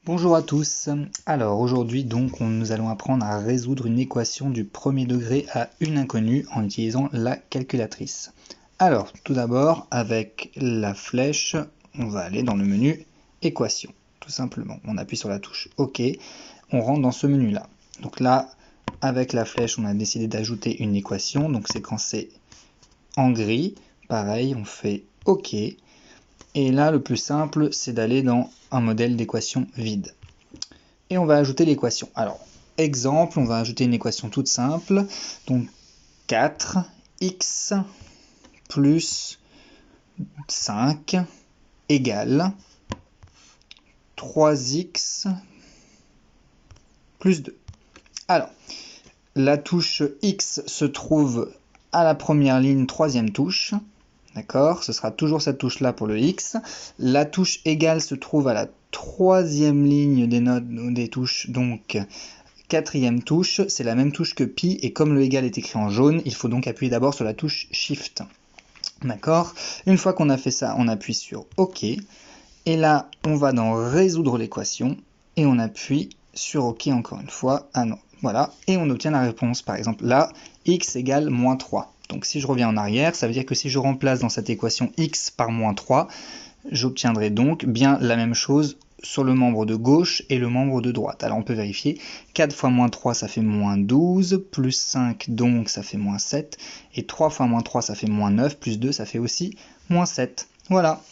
Bonjour à tous. Alors aujourd'hui donc nous allons apprendre à résoudre une équation du premier degré à une inconnue en utilisant la calculatrice. Alors tout d'abord avec la flèche on va aller dans le menu équation tout simplement. On appuie sur la touche OK, on rentre dans ce menu là. Donc là avec la flèche on a décidé d'ajouter une équation, donc c'est quand c'est en gris, pareil on fait OK. Et là, le plus simple, c'est d'aller dans un modèle d'équation vide. Et on va ajouter l'équation. Alors, exemple, on va ajouter une équation toute simple. Donc, 4x plus 5 égale 3x plus 2. Alors, la touche X se trouve à la première ligne, troisième touche. D'accord, ce sera toujours cette touche-là pour le X. La touche égale se trouve à la troisième ligne des notes des touches, donc quatrième touche. C'est la même touche que pi, et comme le égal est écrit en jaune, il faut donc appuyer d'abord sur la touche Shift. D'accord, une fois qu'on a fait ça, on appuie sur OK. Et là, on va dans résoudre l'équation, et on appuie sur OK encore une fois. Ah non, voilà, et on obtient la réponse. Par exemple, là, x égale moins 3. Donc si je reviens en arrière, ça veut dire que si je remplace dans cette équation x par moins 3, j'obtiendrai donc bien la même chose sur le membre de gauche et le membre de droite. Alors on peut vérifier, 4 fois moins 3 ça fait moins 12, plus 5 donc ça fait moins 7, et 3 fois moins 3 ça fait moins 9, plus 2 ça fait aussi moins 7. Voilà.